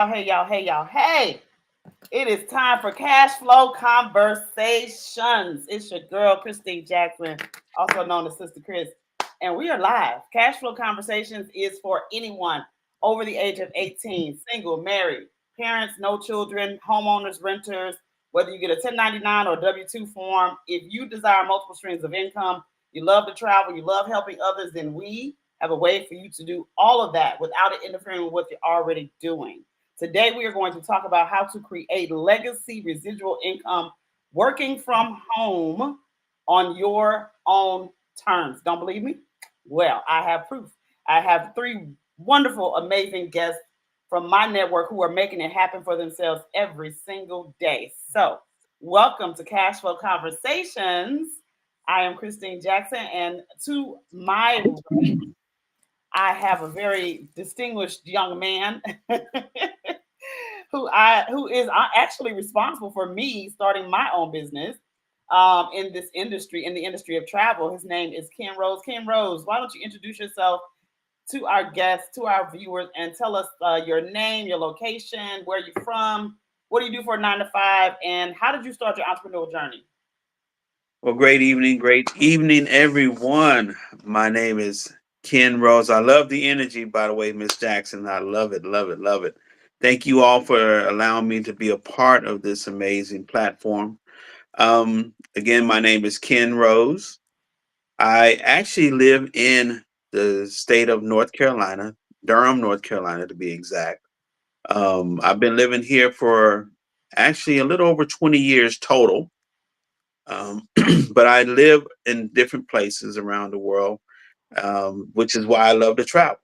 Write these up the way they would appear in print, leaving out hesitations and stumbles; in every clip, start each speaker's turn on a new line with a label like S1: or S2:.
S1: Hey. It is time for Cash Flow Conversations. It's your girl, Christine Jackson, also known as Sister Chris. And we are live. Cash Flow Conversations is for anyone over the age of 18, single, married, parents, no children, homeowners, renters, whether you get a 1099 or W-2 form. If you desire multiple streams of income, you love to travel, you love helping others, then we have a way for you to do all of that without it interfering with what you're already doing. Today, we are going to talk about how to create legacy residual income working from home on your own terms. Don't believe me? Well, I have proof. I have three wonderful, amazing guests from my network who are making it happen for themselves every single day. So, welcome to Cash Flow Conversations. I am Christine Jackson, and to my right, I have a very distinguished young man who is actually responsible for me starting my own business in this industry, in the industry of travel. His name is Ken Rose. Ken Rose, why don't you introduce yourself to our guests, to our viewers, and tell us your name, your location, where you're from, what do you do for a 9 to 5, and how did you start your entrepreneurial journey?
S2: Well, great evening, everyone. My name is Ken Rose. I love the energy, by the way, Miss Jackson. I love it, love it, love it. Thank you all for allowing me to be a part of this amazing platform. Again, my name is Ken Rose. I actually live in the state of North Carolina, Durham, North Carolina, to be exact. I've been living here for actually a little over 20 years total. Um, but I live in different places around the world, which is why I love to travel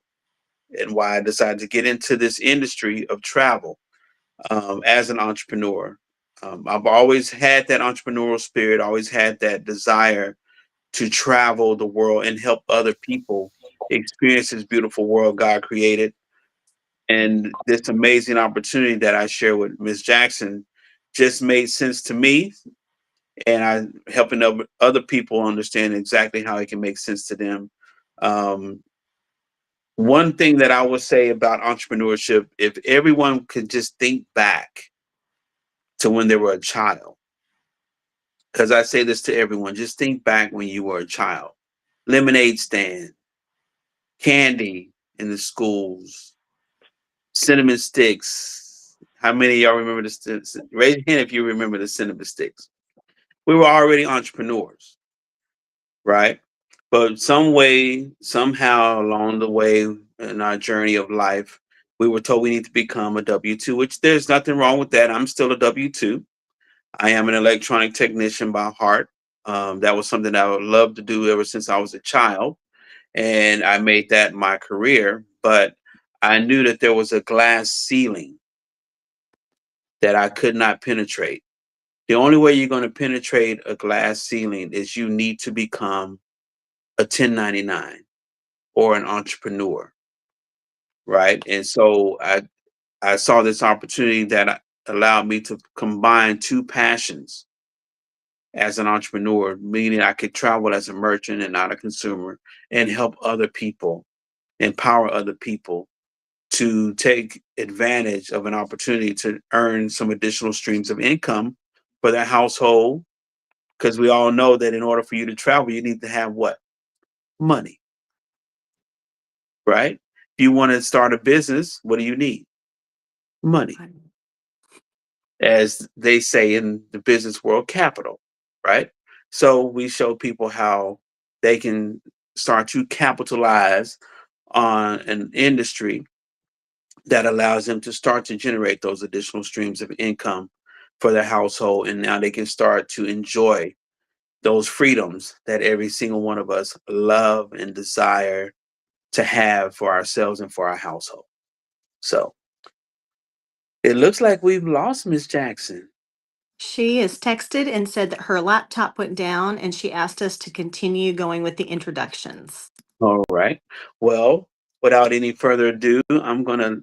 S2: and why I decided to get into this industry of travel as an entrepreneur. I've always had that entrepreneurial spirit, always had that desire to travel the world and help other people experience this beautiful world God created. And this amazing opportunity that I share with Miss Jackson just made sense to me, and I'm helping other people understand exactly how it can make sense to them. Um, One thing that I would say about entrepreneurship, if everyone could just think back to when they were a child, because I say this to everyone, just think back when you were a child. Lemonade stand, candy in the schools, cinnamon sticks. How many of y'all remember this? Raise your hand if you remember the cinnamon sticks. We were already entrepreneurs, right? But some way, somehow along the way in our journey of life, we were told we need to become a W 2, which there's nothing wrong with that. I'm still a W 2. I am an electronic technician by heart. That was something that I would love to do ever since I was a child. And I made that my career. But I knew that there was a glass ceiling that I could not penetrate. The only way you're going to penetrate a glass ceiling is you need to become a 1099 or an entrepreneur, right? And so I saw this opportunity that allowed me to combine two passions as an entrepreneur, meaning I could travel as a merchant and not a consumer and help other people, empower other people to take advantage of an opportunity to earn some additional streams of income for their household. Because we all know that in order for you to travel, you need to have what? Money, right? If you want to start a business, what do you need? Money, as they say in the business world, capital, right? So we show people how they can start to capitalize on an industry that allows them to start to generate those additional streams of income for their household. And now they can start to enjoy those freedoms that every single one of us love and desire to have for ourselves and for our household. So it looks like we've lost Miss Jackson.
S3: She is texted and said that her laptop went down and she asked us to continue going with the introductions.
S2: All right. Well, without any further ado, I'm going to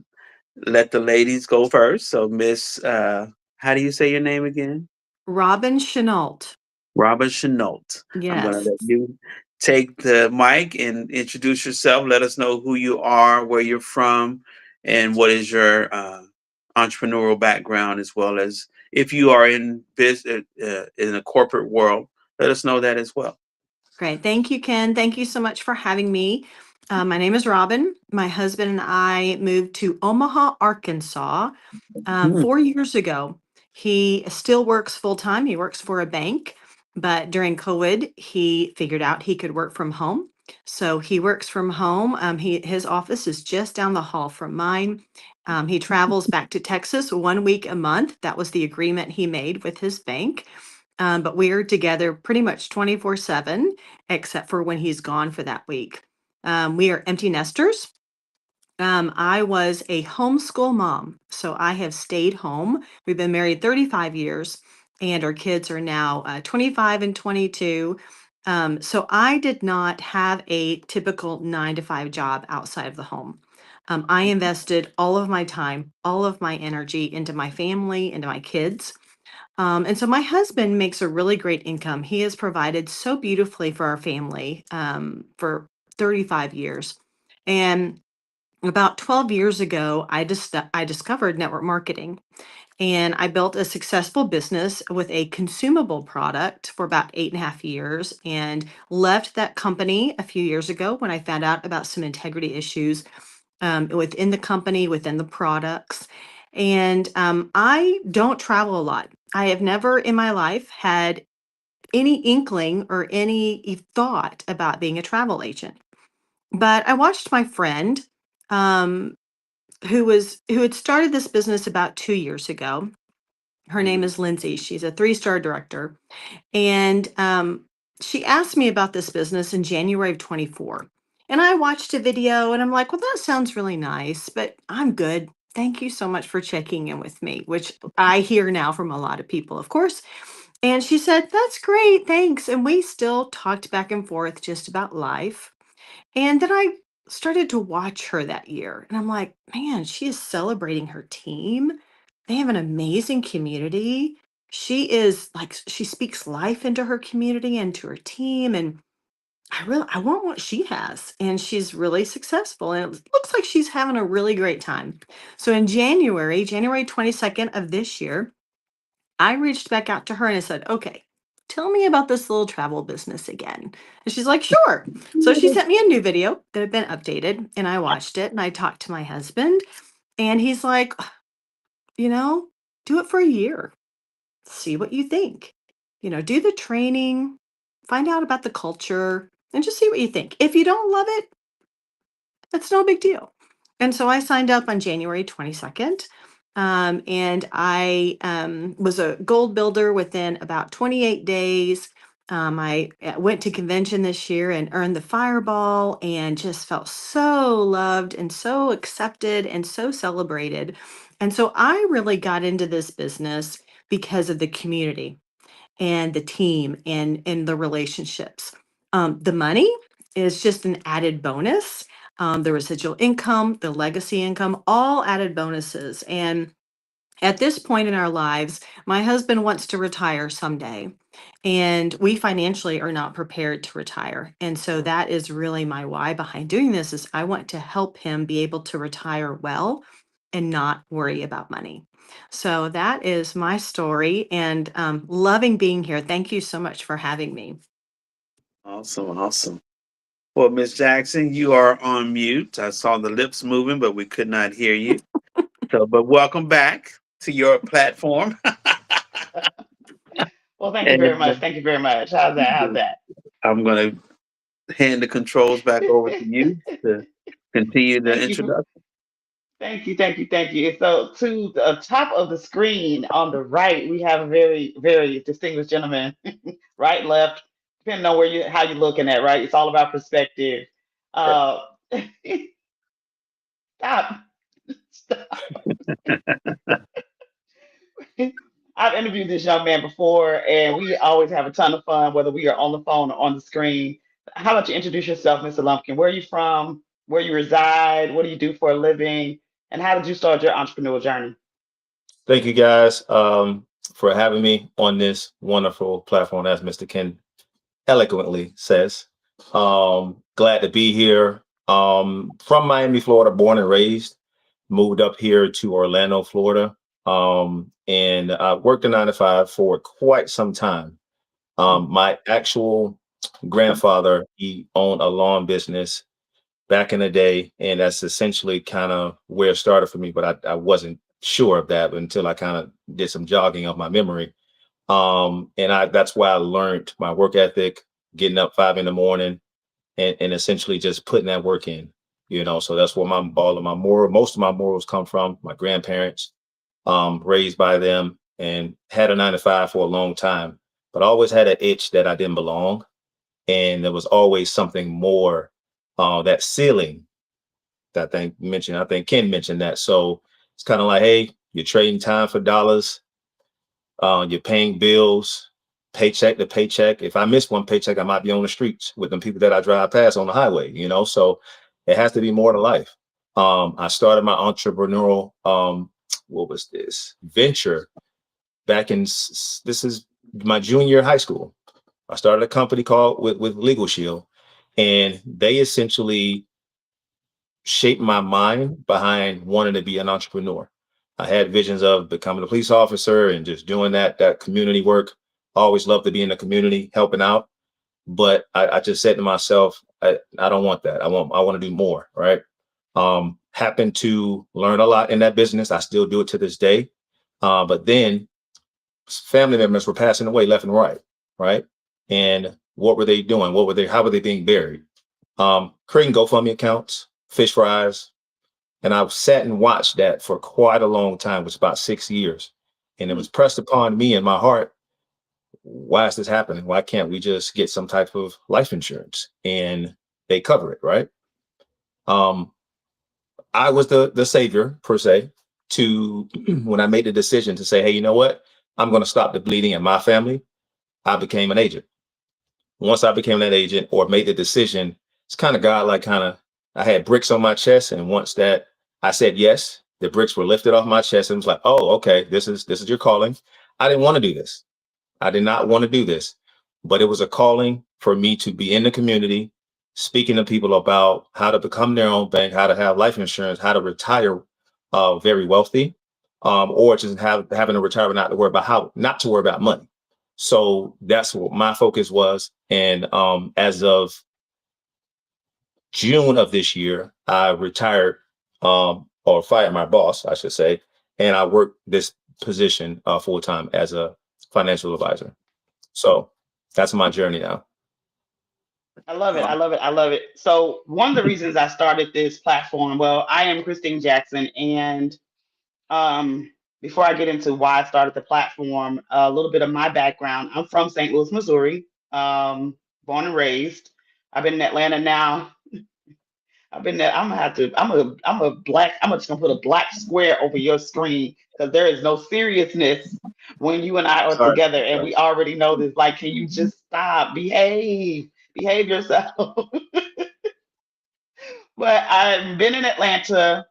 S2: let the ladies go first. So, Miss, how do you say your name again?
S3: Robin Chenault.
S2: Robert Chenault. I'm going to
S3: Yes.
S2: let you take the mic and introduce yourself. Let us know who you are, where you're from, and what is your entrepreneurial background, as well as if you are in business in a corporate world, let us know that as well.
S3: Great. Thank you, Ken. Thank you so much for having me. My name is Robin. My husband and I moved to Omaha, Arkansas 4 years ago. He still works full time. He works for a bank, but during COVID, he figured out he could work from home. So he works from home. His office is just down the hall from mine. He travels back to Texas 1 week a month. That was the agreement he made with his bank. But we're together pretty much 24/7, except for when he's gone for that week. We are empty nesters. I was a homeschool mom, so I have stayed home. We've been married 35 years, and our kids are now 25 and 22. So I did not have a typical 9 to 5 job outside of the home. I invested all of my time, all of my energy into my family, into my kids. And so my husband makes a really great income. He has provided so beautifully for our family for 35 years. And about 12 years ago, I discovered network marketing, and I built a successful business with a consumable product for about 8.5 years, and left that company a few years ago when I found out about some integrity issues within the company, within the products. And I don't travel a lot. I have never in my life had any inkling or any thought about being a travel agent. But I watched my friend um, who had started this business about 2 years ago. Her name is Lindsay. She's a 3-star director. And she asked me about this business in January of 24. And I watched a video and I'm like, well, that sounds really nice, but I'm good. Thank you so much for checking in with me, which I hear now from a lot of people, of course. And she said, that's great. Thanks. And we still talked back and forth just about life. And then I started to watch her that year, and I'm like, man, she is celebrating her team. They have an amazing community. She is like, she speaks life into her community and to her team. And I want what she has. And she's really successful. And it looks like she's having a really great time. So in January 22nd of this year, I reached back out to her and I said, okay, tell me about this little travel business again. And she's like, sure. So she sent me a new video that had been updated, and I watched it and I talked to my husband, and he's like, you know, do it for a year, see what you think. Do the training, find out about the culture, and just see what you think. If you don't love it, it's no big deal. And so I signed up on January 22nd. And I was a gold builder within about 28 days. I went to convention this year and earned the Fireball, and just felt so loved and so accepted and so celebrated. And so I really got into this business because of the community and the team and the relationships. The money is just an added bonus. The residual income, the legacy income, all added bonuses. And at this point in our lives, my husband wants to retire someday, and we financially are not prepared to retire. And so that is really my why behind doing this, is I want to help him be able to retire well and not worry about money. So that is my story, and loving being here. Thank you so much for having me.
S2: Awesome, awesome. Well, Miss Jackson, you are on mute. I saw the lips moving, but we could not hear you. So, but welcome back to your platform.
S1: Well, thank you very
S2: And
S1: much. Thank you very much. How's that? How's that?
S2: I'm going to hand the controls back over to you to continue the
S1: Thank you.
S2: introduction.
S1: Thank you, thank you, thank you. So to the top of the screen on the right, we have a very, very distinguished gentleman. Right, left, depending on how you're looking at. Right, it's all about perspective. Uh, stop, stop. I've interviewed this young man before, and we always have a ton of fun, whether we are on the phone or on the screen. How about you introduce yourself, Mr. Lumpkin? Where are you from? Where you reside? What do you do for a living? And how did you start your entrepreneurial journey?
S4: Thank you guys for having me on this wonderful platform, as Mr. Ken eloquently says. Glad to be here. From Miami, Florida, born and raised. moved up here to Orlando, Florida. And I worked a 9 to 5 for quite some time. My actual grandfather, he owned a lawn business back in the day, and that's essentially kind of where it started for me. But I wasn't sure of that until I kind of did some jogging of my memory. And that's why I learned my work ethic, getting up 5 in the morning and essentially just putting that work in. So that's where most of my morals come from. My grandparents, raised by them, and had a 9 to 5 for a long time, but I always had an itch that I didn't belong. And there was always something more, that ceiling that I think Ken mentioned that. So it's kind of like, hey, you're trading time for dollars. You're paying bills, paycheck to paycheck. If I miss one paycheck, I might be on the streets with the people that I drive past on the highway. So it has to be more to life. I started my entrepreneurial, what was this venture back this is my junior year of high school. I started a company called with Legal Shield, and they essentially shaped my mind behind wanting to be an entrepreneur. I had visions of becoming a police officer and just doing that community work. I always loved to be in the community, helping out. But I just said to myself, I don't want that. I want to do more, right? Happened to learn a lot in that business. I still do it to this day. But then family members were passing away left and right? And what were they doing? How were they being buried? Creating GoFundMe accounts, fish fries. And I sat and watched that for quite a long time, which was about 6 years. And it was pressed upon me in my heart, why is this happening? Why can't we just get some type of life insurance and they cover it, right? I was the savior, per se, to when I made the decision to say, hey, you know what? I'm going to stop the bleeding in my family. I became an agent. Once I became that agent or made the decision, it's kind of God, like I had bricks on my chest. And once that I said yes, the bricks were lifted off my chest and it was like, oh, okay, this is your calling. I didn't want to do this. I did not want to do this, but it was a calling for me to be in the community, speaking to people about how to become their own bank, how to have life insurance, how to retire very wealthy, or just having a retirement not to worry about money. So that's what my focus was. And as of June of this year, I retired, or fired my boss, I should say, and I work this position full time as a financial advisor. So that's my journey now.
S1: I love it. I
S2: Um,
S1: love it. I love it. So one of the reasons I started this platform, well, I am Christine Jackson, and um, before I get into why I started the platform, a little bit of my background. I'm from St. Louis, Missouri, born and raised. I've been in Atlanta now. I've been there. I'm gonna have to. I'm a black. I'm just gonna put a black square over your screen because there is no seriousness when you and I are
S4: Sorry.
S1: together, and we already know this. Like, can you just stop? Behave yourself. But I've been in Atlanta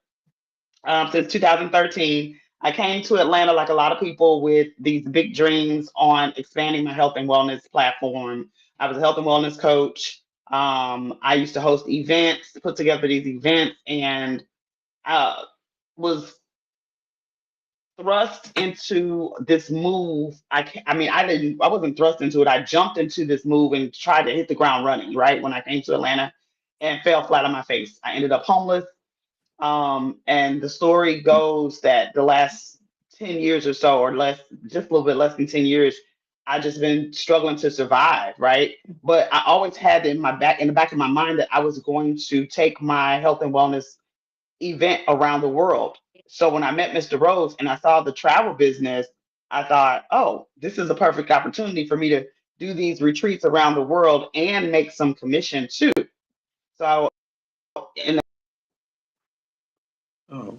S1: since 2013. I came to Atlanta like a lot of people with these big dreams on expanding my health and wellness platform. I was a health and wellness coach. I used to host events, put together these events, and was thrust into this move. I mean, I wasn't thrust into it. I jumped into this move and tried to hit the ground running, right? When I came to Atlanta and fell flat on my face. I ended up homeless. And the story goes that the last 10 years or so, or less, just a little bit less than 10 years, I just been struggling to survive, right? But I always had in the back of my mind that I was going to take my health and wellness event around the world. So when I met Mr. Rose and I saw the travel business, I thought, oh, this is a perfect opportunity for me to do these retreats around the world and make some commission too. So in
S2: oh,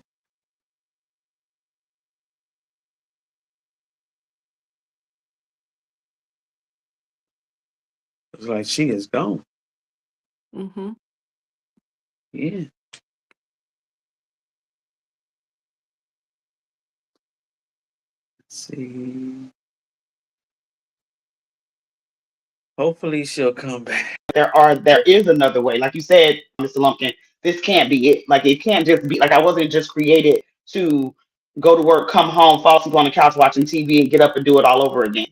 S2: it's like she is gone.
S3: Mm-hmm.
S2: Yeah. Let's see. Hopefully she'll come back.
S1: there is another way. Like you said, Mr. Lumpkin, this can't be it. Like it can't just be like I wasn't just created to go to work, come home, fall asleep on the couch watching TV, and get up and do it all over again.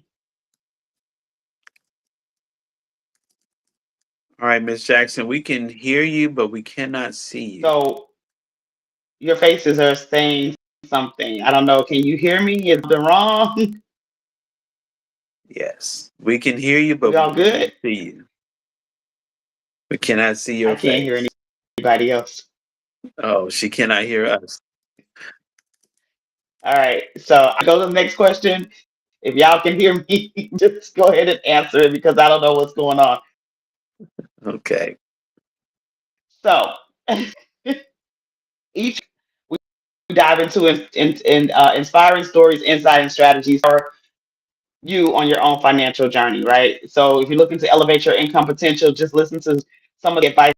S2: All right, Miss Jackson, we can hear you, but we cannot see you.
S1: So your faces are saying something. I don't know. Can you hear me? Is it wrong?
S2: Yes, we can hear you, but
S1: We
S2: we
S1: all
S2: cannot
S1: good?
S2: see you. We cannot see
S1: I
S2: your
S1: can't hear
S2: face.
S1: anybody else.
S2: Oh, she cannot hear us.
S1: All right. So I go to the next question. If y'all can hear me, just go ahead and answer it because I don't know what's going on.
S2: Okay.
S1: So each we dive into inspiring stories, insight, and strategies for you on your own financial journey, right? So if you're looking to elevate your income potential, just listen to some of the advice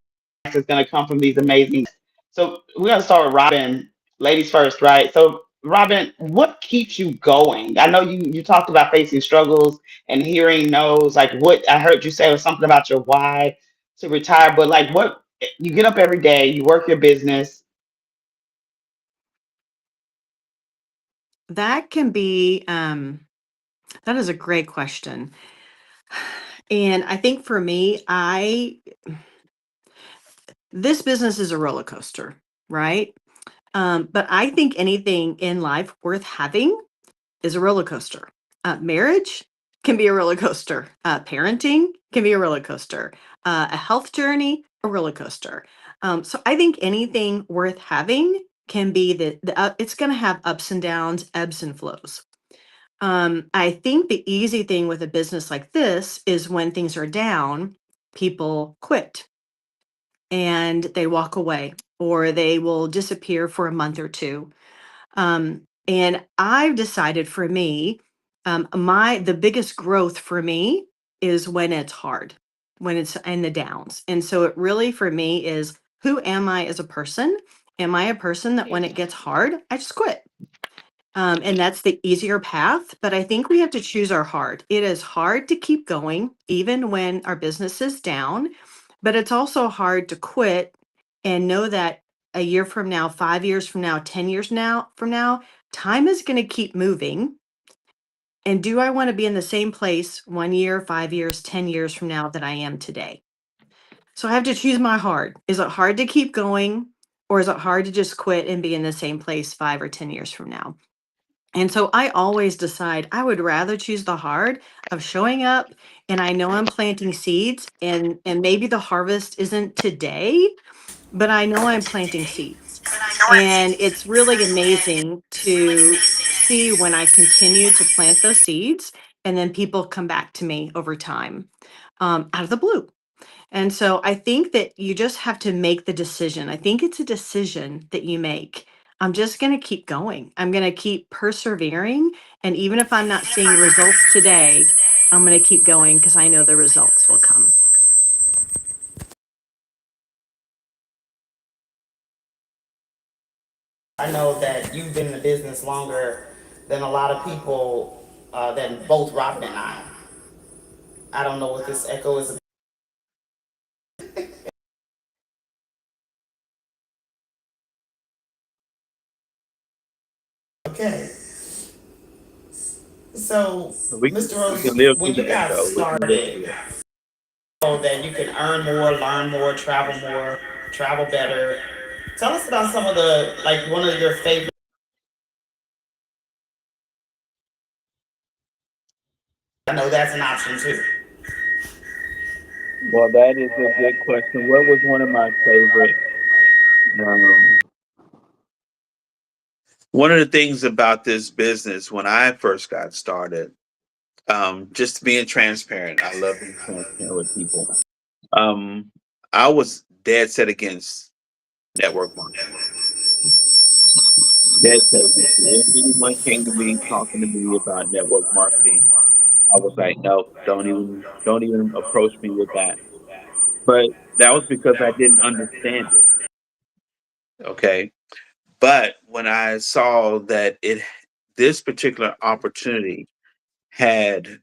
S1: that's going to come from these amazing. So we're going to start with Robin, ladies first, right? So Robin, what keeps you going? I know you talked about facing struggles and hearing no's. Like what I heard you say was something about your why to retire, but like what you get up every day, you work your business.
S3: That can be, that is a great question. And I think for me, this business is a roller coaster, right? But I think anything in life worth having is a roller coaster. Marriage can be a roller coaster. Parenting can be a roller coaster. A health journey, a roller coaster. So I think anything worth having can be it's going to have ups and downs, ebbs and flows. I think the easy thing with a business like this is when things are down, people quit and they walk away or they will disappear for a month or two. And I've decided for me, the biggest growth for me is when it's hard, when it's in the downs. And so it really for me is, who am I as a person? Am I a person that when it gets hard, I just quit? And that's the easier path. But I think we have to choose our heart. It is hard to keep going, even when our business is down, but it's also hard to quit and know that a year from now, 5 years from now, 10 years from now, time is going to keep moving. And do I want to be in the same place 1 year, 5 years, 10 years from now that I am today? So I have to choose my heart. Is it hard to keep going, or is it hard to just quit and be in the same place 5 or 10 years from now? And so I always decide I would rather choose the hard of showing up, and I know I'm planting seeds, and maybe the harvest isn't today, but I know I'm planting seeds. And it's really amazing to see when I continue to plant those seeds and then people come back to me over time, out of the blue. And so I think that you just have to make the decision. I think it's a decision that you make. I'm just going to keep going. I'm going to keep persevering. And even if I'm not seeing results today, I'm going to keep going because I know the results will come.
S1: I know that you've been in the business longer than a lot of people, than both Robin and I. I don't know what this echo is. Okay. So, Mr.
S2: We
S1: Rose,
S2: can live through
S1: when you
S2: the
S1: got
S2: echo. We can live
S1: started,
S2: through it.
S1: so that you can earn more, travel better. Tell us about some of the, like, one of your favorite. I know that's an option too.
S2: Well, that is a good question. What was one of my favorite? Um, One of the things about this business when I first got started, just being transparent, I love being transparent with people. Um, I was dead set against network marketing. Dead set against it. If anyone came to me talking to me about network marketing, I was like, no, don't even approach me with that. But that was because I didn't understand it. Okay. But when I saw that this particular opportunity had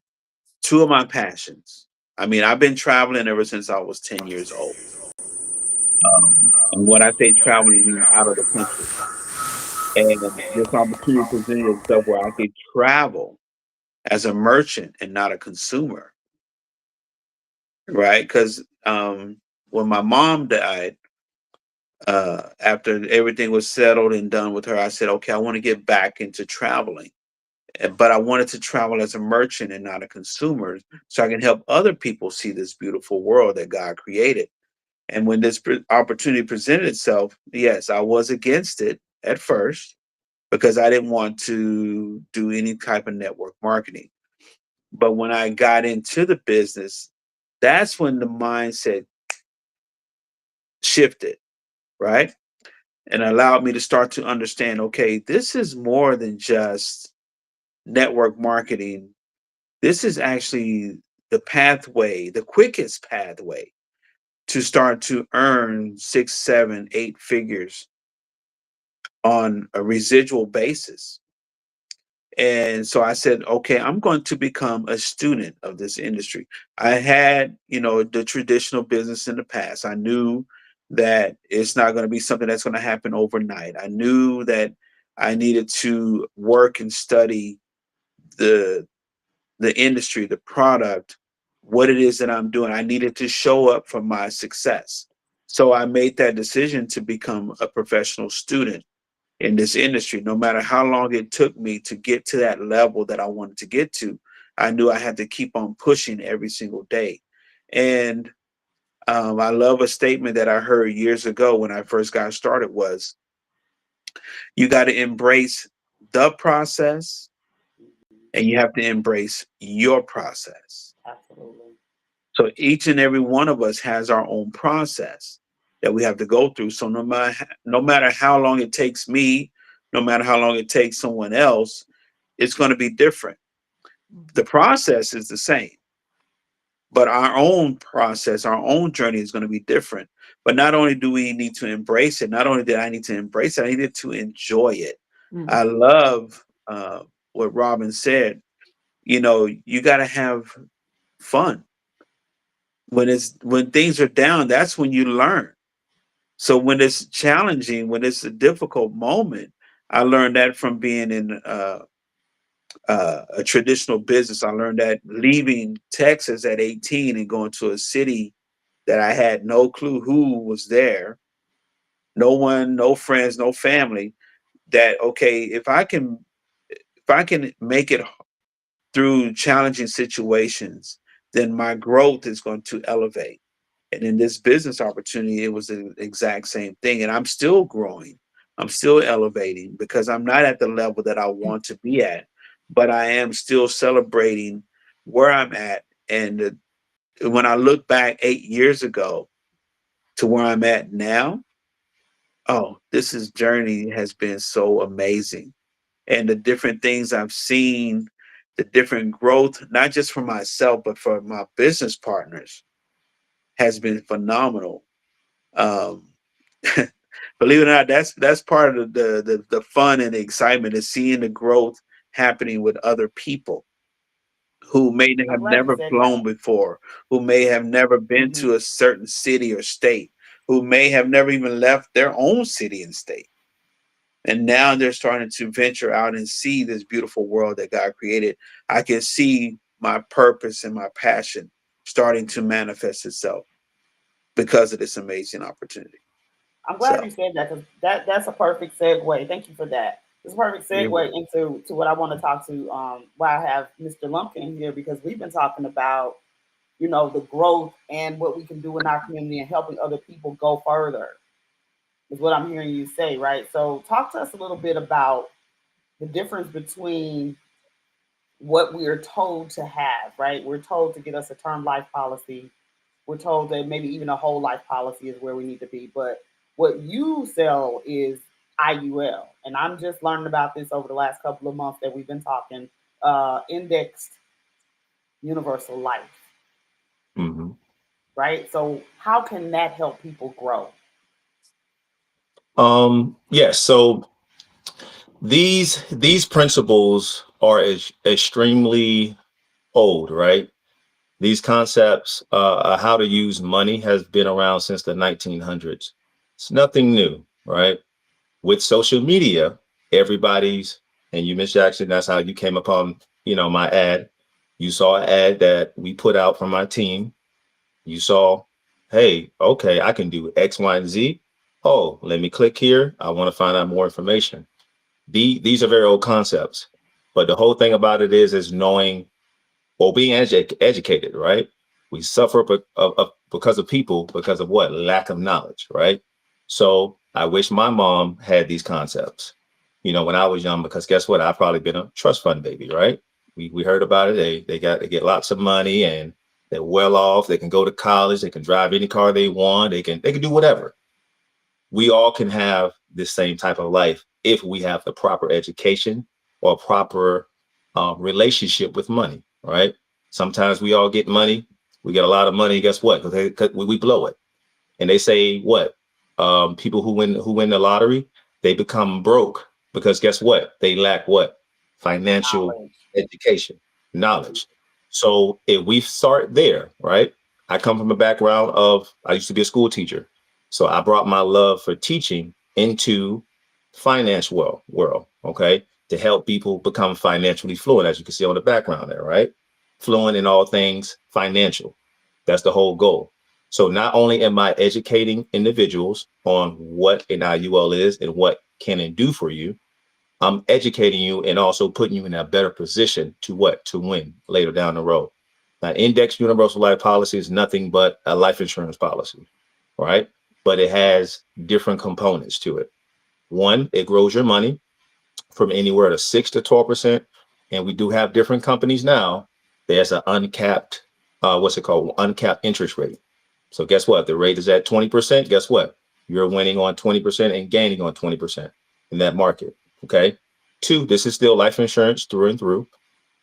S2: two of my passions. I mean, I've been traveling ever since I was 10 years old. And when I say traveling, I mean out of the country. And this opportunity presented itself where I could travel as a merchant and not a consumer, right? Because when my mom died, after everything was settled and done with her, I said, okay, I want to get back into traveling. But I wanted to travel as a merchant and not a consumer so I can help other people see this beautiful world that God created. And when this opportunity presented itself, yes, I was against it at first because I didn't want to do any type of network marketing. But when I got into the business, that's when the mindset shifted, right? And allowed me to start to understand, okay, this is more than just network marketing. This is actually the pathway, the quickest pathway to start to earn 6, 7, 8 figures on a residual basis. And so I said, okay, I'm going to become a student of this industry. I had, the traditional business in the past. I knew that it's not going to be something that's going to happen overnight. I knew that I needed to work and study the industry, the product, what it is that I'm doing. I needed to show up for my success. So I made that decision to become a professional student in this industry. No matter how long it took me to get to that level that I wanted to get to, I knew I had to keep on pushing every single day. And I love a statement that I heard years ago when I first got started was, you got to embrace the process and you have to embrace your process.
S1: Absolutely.
S2: So each and every one of us has our own process that we have to go through. So no matter how long it takes me, no matter how long it takes someone else, it's going to be different. The process is the same, but our own process, our own journey is going to be different. But not only do we need to embrace it, not only did I need to embrace it, I needed to enjoy it. I love what Robin said. You got to have fun. When things are down, that's when you learn. So when it's challenging, when it's a difficult moment, I learned that from being in a traditional business. I learned that leaving Texas at 18 and going to a city that I had no clue who was there, no one, no friends, no family. That okay, if I can make it through challenging situations, then my growth is going to elevate. And in this business opportunity, it was the exact same thing. And I'm still growing. I'm still elevating because I'm not at the level that I want to be at, but I am still celebrating where I'm at. And when I look back 8 years ago to where I'm at now, oh, journey has been so amazing. And the different things I've seen, the different growth, not just for myself, but for my business partners, has been phenomenal. Um, believe it or not, that's part of the fun and the excitement is seeing the growth happening with other people who may
S1: I'm
S2: have
S1: glad you
S2: never
S1: said
S2: flown
S1: that.
S2: before, who may have never been
S1: Hmm.
S2: to a certain city or state, who may have never even left their own city and state. And now they're starting to venture out and see this beautiful world that God created. I can see my purpose and my passion starting to manifest itself because of this amazing opportunity.
S1: I'm glad
S2: So
S1: you said that because that's a perfect segue. Thank you for that. It's a perfect
S2: you're
S1: segue
S2: welcome.
S1: into what I want to talk to. Why I have Mr. Lumpkin here because we've been talking about the growth and what we can do in our community and helping other people go further is what I'm hearing you say, right? So talk to us a little bit about the difference between what we are told to have, right? We're told to get us a term life policy. We're told that maybe even a whole life policy is where we need to be. But what you sell is IUL. And I'm just learning about this over the last couple of months that we've been talking, indexed universal life,
S4: Hmm.
S1: right? So how can that help people grow?
S4: Yes. So these principles are extremely old, right? These concepts, how to use money, has been around since the 1900s. It's nothing new, right? With social media, everybody's, and you, Miss Jackson, that's how you came upon, my ad. You saw an ad that we put out from my team. You saw, hey, okay, I can do X, Y, and Z. Oh, let me click here. I want to find out more information. These are very old concepts, but the whole thing about it is knowing, or being educated, right? We suffer because of people, because of what? Lack of knowledge, right? So I wish my mom had these concepts, when I was young, because guess what? I've probably been a trust fund baby, right? We heard about it. They get lots of money, and they're well off. They can go to college. They can drive any car they want. They can do whatever. We all can have this same type of life if we have the proper education or proper relationship with money, right? Sometimes we all get money. We get a lot of money. Guess what? Because we blow it. And they say what? People who win the lottery, they become broke because guess what? They lack what? Financial education, knowledge. So if we start there, right? I come from a background of, I used to be a school teacher. So I brought my love for teaching into finance world, okay, to help people become financially fluent, as you can see on the background there, right? Fluent in all things financial. That's the whole goal. So not only am I educating individuals on what an IUL is and what can it do for you, I'm educating you and also putting you in a better position to what? To win later down the road. Now, index universal life policy is nothing but a life insurance policy, right? But it has different components to it. One, it grows your money from anywhere to 6 to 12%. And we do have different companies now. There's an uncapped, what's it called? Uncapped interest rate. So guess what? The rate is at 20%. Guess what? You're winning on 20% and gaining on 20% in that market. Okay. 2, this is still life insurance through and through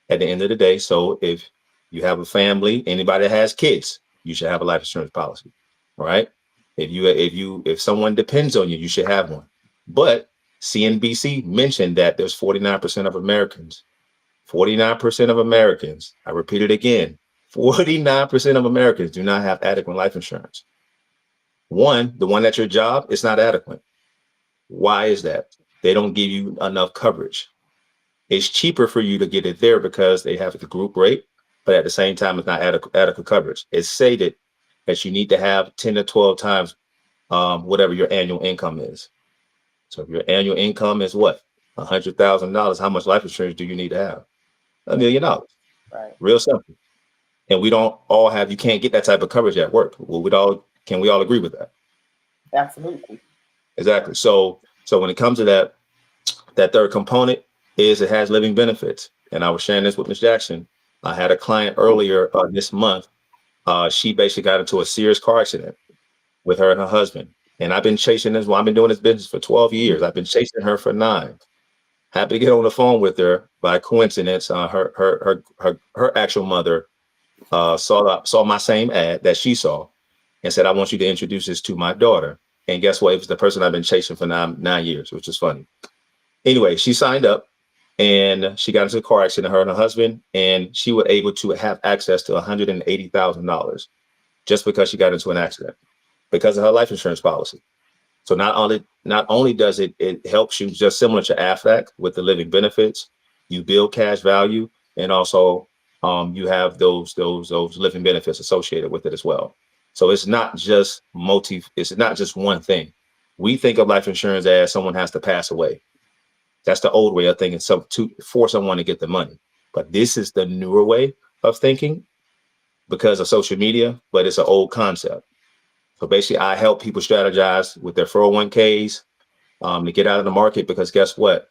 S4: at the end of the day. So if you have a family, anybody that has kids, you should have a life insurance policy. All right. If someone depends on you, you should have one. But CNBC mentioned that there's 49% of Americans, 49% of Americans, I repeat it again, 49% of Americans do not have adequate life insurance. One, the one at your job is not adequate. Why is that? They don't give you enough coverage. It's cheaper for you to get it there because they have the group rate, but at the same time, it's not adequate coverage. It's stated that you need to have 10 to 12 times whatever your annual income is. So if your annual income is what? $100,000, how much life insurance do you need to have? $1 million.
S1: Right.
S4: Real simple. And we don't all have, you can't get that type of coverage at work. Can we all agree with that?
S1: Absolutely.
S4: Exactly. So when it comes to that third component is it has living benefits. And I was sharing this with Ms. Jackson. I had a client earlier this month. She basically got into a serious car accident with her and her husband. And I've been chasing this. Well, I've been doing this business for 12 years. I've been chasing her for 9. Happy to get on the phone with her. By coincidence, her actual mother saw my same ad that she saw and said, I want you to introduce this to my daughter. And guess what? It was the person I've been chasing for 9 years, which is funny. Anyway, she signed up and she got into a car accident, her and her husband, and she was able to have access to $180,000 just because she got into an accident because of her life insurance policy. So not only does it helps you, just similar to AFAC with the living benefits, you build cash value, and also you have those living benefits associated with it as well. So it's not just one thing. We think of life insurance as someone has to pass away. That's the old way of thinking, for someone to get the money. But this is the newer way of thinking because of social media, but it's an old concept. So basically, I help people strategize with their 401ks to get out of the market because guess what?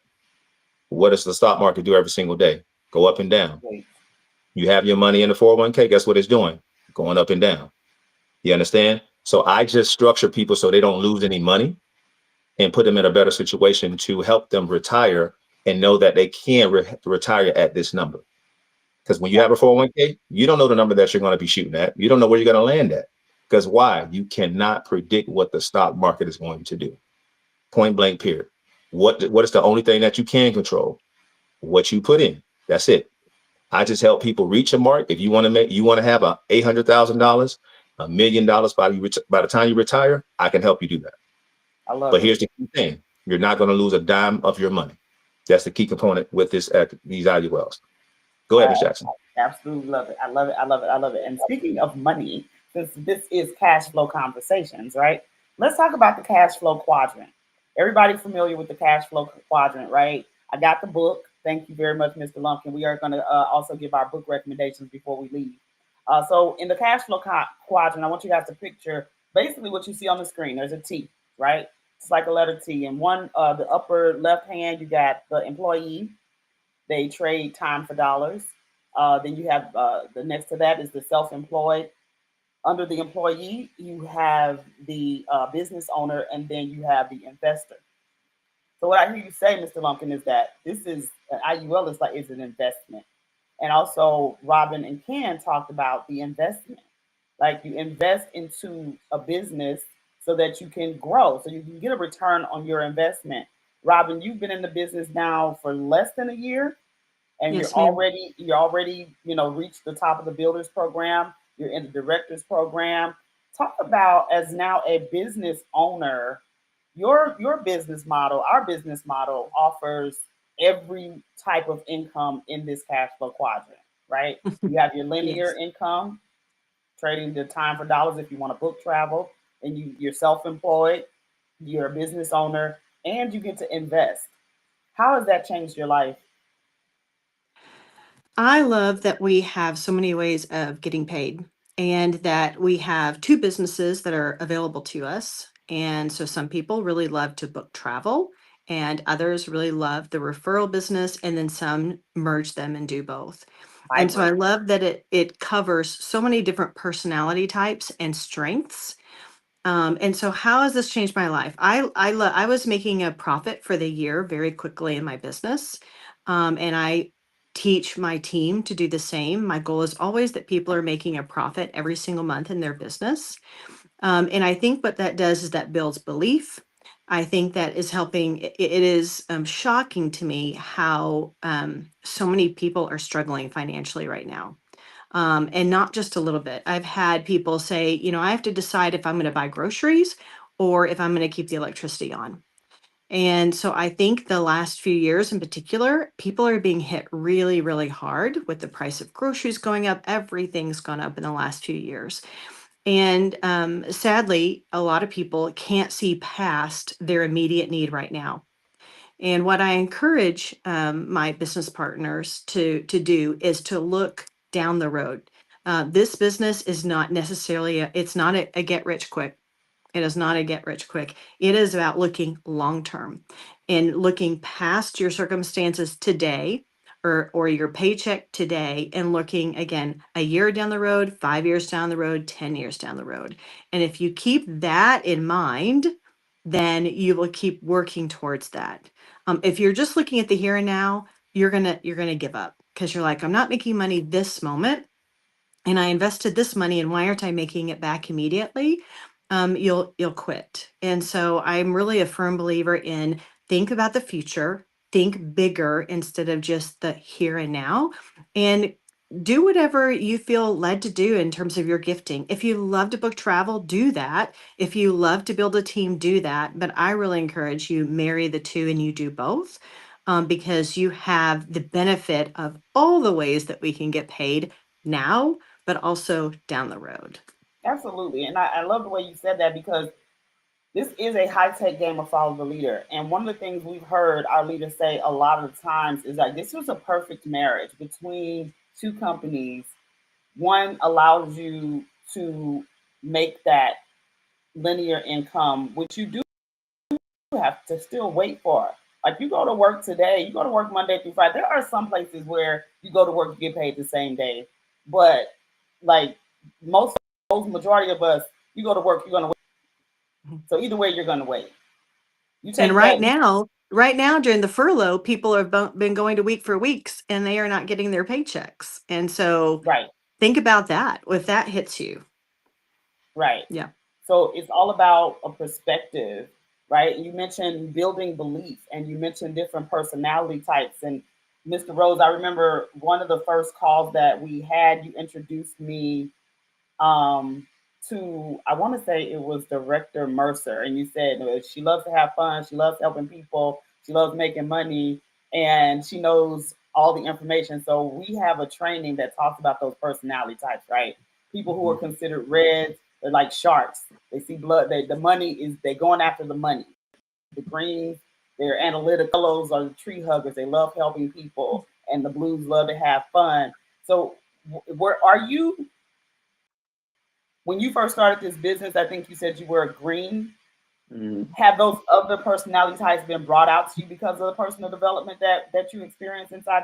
S4: What does the stock market do every single day? Go up and down. You have your money in the 401k, guess what it's doing? Going up and down. You understand? So I just structure people so they don't lose any money and put them in a better situation to help them retire and know that they can retire at this number. Because when you have a 401k, you don't know the number that you're going to be shooting at. You don't know where you're going to land at. Because why? You cannot predict what the stock market is going to do. Point blank, period. What is the only thing that you can control? What you put in. That's it. I just help people reach a mark. If you want to have a $800,000, $1 million by the time you retire, I can help you do that.
S1: I love
S4: But
S1: it.
S4: here's the key thing: you're not going to lose a dime of your money. That's the key component with these IULs. Go ahead, Ms. Jackson.
S1: Absolutely love it. I love it. I love it. I love it. And speaking of money, since this is cash flow conversations, right? Let's talk about the cash flow quadrant. Everybody familiar with the cash flow quadrant, right? I got the book. Thank you very much, Mr. Lumpkin. We are going to also give our book recommendations before we leave. So in the cash flow quadrant, I want you guys to picture basically what you see on the screen. There's a T, right? It's like a letter T. And the upper left hand, you got the employee. They trade time for dollars. Then you have the next to that is the self-employed. Under the employee, you have the business owner, and then you have the investor. So what I hear you say, Mr. Lumpkin, is that this is an IUL is an investment. And also Robin and Ken talked about the investment. Like you invest into a business so that you can grow, so you can get a return on your investment. Robin, you've been in the business now for less than a year, and
S3: Yes, ma'am.
S1: you're already reached the top of the builders program. You're in the directors program. Talk about, as now a business owner, your business model. Our business model offers every type of income in this cash flow quadrant, right? You have your linear
S3: Yes.
S1: income, trading the time for dollars if you want to book travel, and you're self-employed, you're a business owner, and you get to invest. How has that changed your life?
S3: I love that we have so many ways of getting paid and that we have two businesses that are available to us. And so some people really love to book travel and others really love the referral business, and then some merge them and do both. And so I
S1: Hybrid.
S3: love that it covers so many different personality types and strengths. And so how has this changed my life? I was making a profit for the year very quickly in my business. And I teach my team to do the same. My goal is always that people are making a profit every single month in their business. And I think what that does is that builds belief. I think that is helping. It is shocking to me how so many people are struggling financially right now, and not just a little bit. I've had people say, I have to decide if I'm going to buy groceries or if I'm going to keep the electricity on. And so I think the last few years in particular, people are being hit really, really hard with the price of groceries going up. Everything's gone up in the last few years. And sadly, a lot of people can't see past their immediate need right now. And what I encourage my business partners to do is to look down the road. This business is not necessarily it's not a get rich quick. It is not a get rich quick. It is about looking long term and looking past your circumstances today, or your paycheck today, and looking again a year down the road, 5 years down the road, 10 years down the road. And if you keep that in mind, then you will keep working towards that. If you're just looking at the here and now, you're gonna give up because you're like, I'm not making money this moment, and I invested this money, and why aren't I making it back immediately? You'll quit. And so I'm really a firm believer in think about the future, think bigger instead of just the here and now, and do whatever you feel led to do in terms of your gifting. If you love to book travel, do that. If you love to build a team, do that. But I really encourage you marry the two and you do both, because you have the benefit of all the ways that we can get paid now, but also down the road.
S1: Absolutely. And I love the way you said that, because this is a high tech game of follow the leader. And one of the things we've heard our leaders say a lot of the times is that this was a perfect marriage between two companies. One allows you to make that linear income, which you do have to still wait for. Like you go to work today, you go to work Monday through Friday. There are some places where you go to work, you get paid the same day. But like most majority of us, you go to work, you're gonna wait. So either way, you're gonna wait. You
S3: And
S1: take that,
S3: right now during the furlough, people have been going to week for weeks and they are not getting their paychecks. And so
S1: right,
S3: think about that if that hits you.
S1: right.
S3: Yeah.
S1: So it's all about a perspective, right? You mentioned building belief, and you mentioned different personality types, and Mr. Rose, I remember one of the first calls that we had, you introduced me um, to, I want to say it was Director Mercer, and you said she loves to have fun, she loves helping people, she loves making money, and she knows all the information. So we have a training that talks about those personality types, right? People who are considered reds, they're like sharks. They see blood. The money is they're going after the money. The greens, they're analytical. Yellows are the tree huggers. They love helping people, and the blues love to have fun. So, where are you when you first started this business? I think you said you were a green.
S2: Mhm.
S1: Have those other personality types been brought out to you because of the personal development that you experience inside?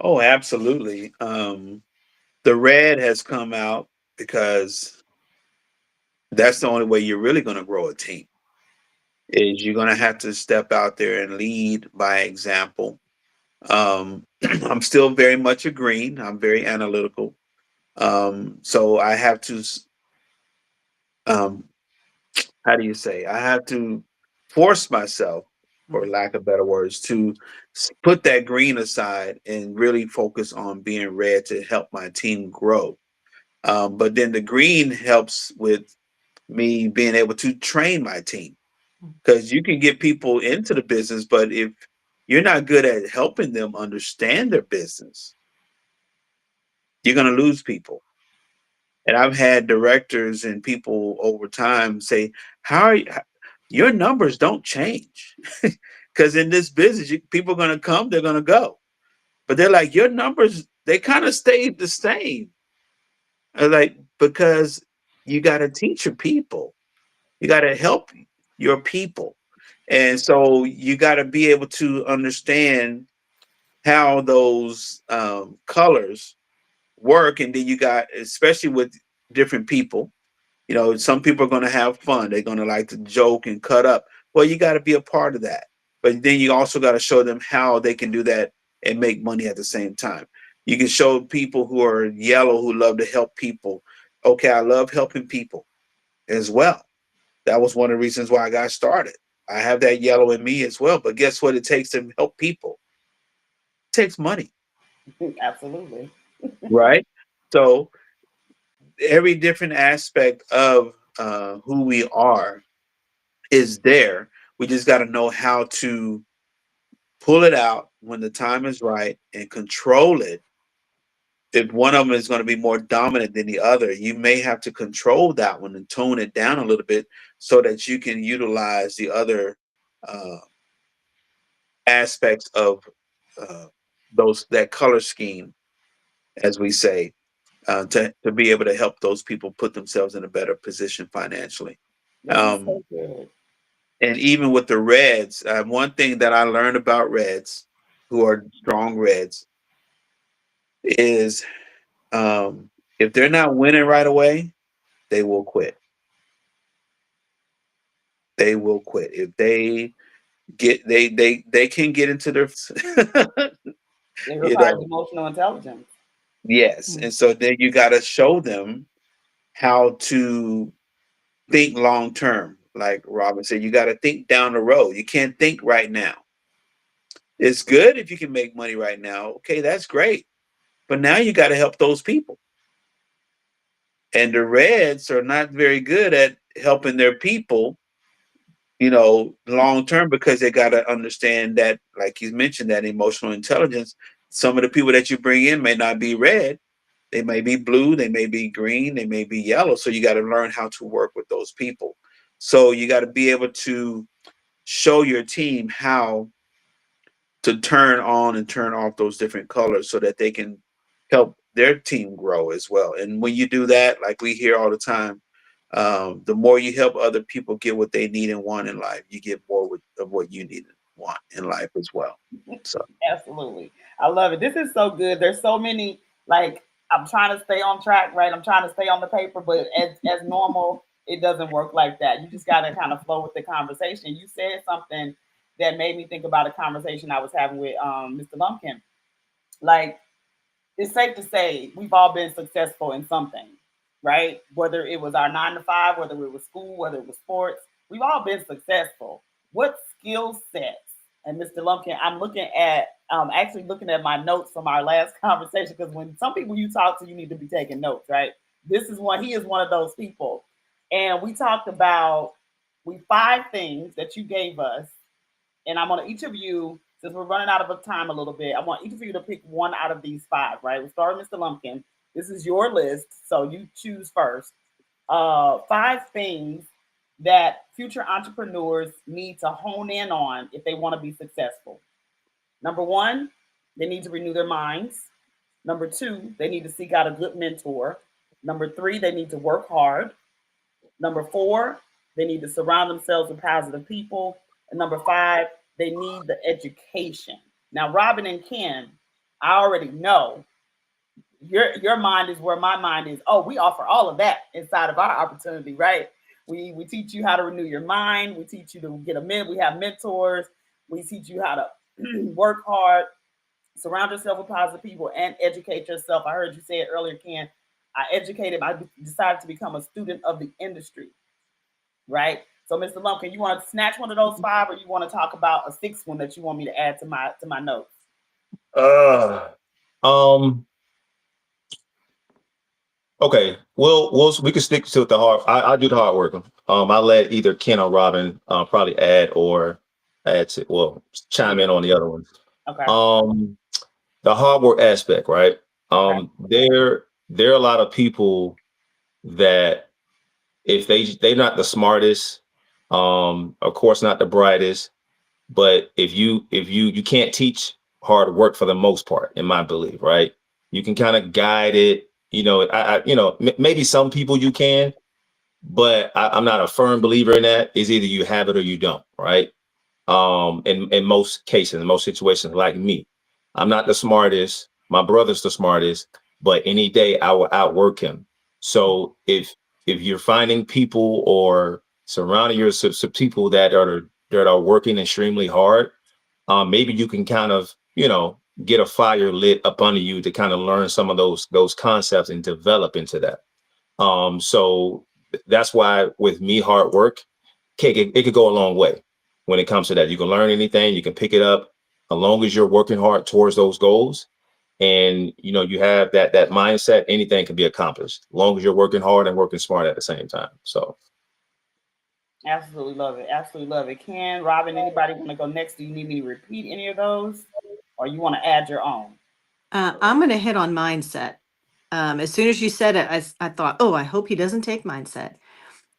S2: Oh, absolutely. The red has come out because that's the only way you're really going to grow a team. Is you're going to have to step out there and lead by example. I'm still very much a green. I'm very analytical. So I have to, um, how do you say? I have to force myself, for lack of better words, to put that green aside and really focus on being red to help my team grow. But then the green helps with me being able to train my team, because you can get people into the business, but if you're not good at helping them understand their business, you're going to lose people. And I've had directors and people over time say, "How are you, your numbers don't change?" Because in this business, people are going to come, they're going to go, but they're like, "Your numbers, they kind of stayed the same." I was like, because you got to teach your people, you got to help your people, and so you got to be able to understand how those colors work. And then you got, especially with different people, some people are going to have fun. They're going to like to joke and cut up. Well, you got to be a part of that. But then you also got to show them how they can do that and make money at the same time. You can show people who are yellow who love to help people. Okay, I love helping people as well. That was one of the reasons why I got started. I have that yellow in me as well. But guess what? It takes to help people. It takes money,
S1: Absolutely.
S2: right? So every different aspect of who we are is there. We just got to know how to pull it out when the time is right and control it. If one of them is going to be more dominant than the other, you may have to control that one and tone it down a little bit so that you can utilize the other uh, aspects of uh, those that color scheme, as we say, to be able to help those people put themselves in a better position financially.
S1: This is
S2: Um,
S1: so good.
S2: and even with the reds, one thing that I learned about reds, who are strong reds, is if they're not winning right away, they will quit. They will quit if they can get into their
S1: It
S2: you
S1: requires
S2: know
S1: emotional intelligence.
S2: yes. And so then you got to show them how to think long term. Like Robin said, you got to think down the road. You can't think right now. It's good if you can make money right now. Okay, that's great. But now you got to help those people. And the Reds are not very good at helping their people, long term, because they got to understand that, like he's mentioned, that emotional intelligence. Some of the people that you bring in may not be red. They may be blue, they may be green, they may be yellow. So you got to learn how to work with those people. So you got to be able to show your team how to turn on and turn off those different colors so that they can help their team grow as well. And when you do that, like we hear all the time, the more you help other people get what they need and want in life, you get more of what you need and want in life as well. So
S1: Absolutely. I love it. This is so good. There's so many, like, I'm trying to stay on track, right? I'm trying to stay on the paper, but as normal, it doesn't work like that. You just got to kind of flow with the conversation. You said something that made me think about a conversation I was having with Mr. Lumpkin. Like, it's safe to say we've all been successful in something, right? Whether it was our 9 to 5, whether it was school, whether it was sports, we've all been successful. What skill sets And Mr. Lumpkin, I'm looking at actually looking at my notes from our last conversation, because when some people you talk to, you need to be taking notes, right? This is one, he is one of those people. And we talked about 5 things that you gave us. And I want each of you, since we're running out of time a little bit, I want each of you to pick one out of these 5, right? We'll start with Mr. Lumpkin. This is your list, so you choose first. 5 things that future entrepreneurs need to hone in on if they want to be successful. Number 1, they need to renew their minds. Number 2, they need to seek out a good mentor. Number 3, they need to work hard. Number 4, they need to surround themselves with positive people. And number 5, they need the education. Now, Robin and Ken, I already know your mind is where my mind is. Oh, we offer all of that inside of our opportunity, right? We teach you how to renew your mind. We teach you to get a we have mentors. We teach you how to work hard, surround yourself with positive people, and educate yourself. I heard you say it earlier, Ken. I decided to become a student of the industry, right? So, Mr. Lumpkin, you want to snatch one of those 5, or you want to talk about a 6th one that you want me to add to my notes?
S4: Okay, we can stick to the hard. I do the hard work. I'll let either Ken or Robin probably chime in on the other ones.
S1: Okay.
S4: The hard work aspect, right?
S1: Okay.
S4: There are a lot of people that if they're not the smartest, of course not the brightest, but if you can't teach hard work for the most part, in my belief, right? You can kind of guide it. Maybe some people you can, but I'm not a firm believer in that. It's either you have it or you don't, right? In most cases, in most situations, like me, I'm not the smartest. My brother's the smartest, but any day I will outwork him. So if you're finding people or surrounding yourself with people that are working extremely hard, maybe you can kind of get a fire lit up under you to kind of learn some of those concepts and develop into that. So that's why with me, hard work, it could go a long way when it comes to that. You can learn anything, you can pick it up as long as you're working hard towards those goals. And you have that mindset, anything can be accomplished as long as you're working hard and working smart at the same time. So
S1: absolutely love it. Absolutely love it. Ken, Robin, anybody want to go next? Do you need me to repeat any of those, or you want to add your own?
S3: I'm going to hit on mindset. As soon as you said it, I thought, oh, I hope he doesn't take mindset.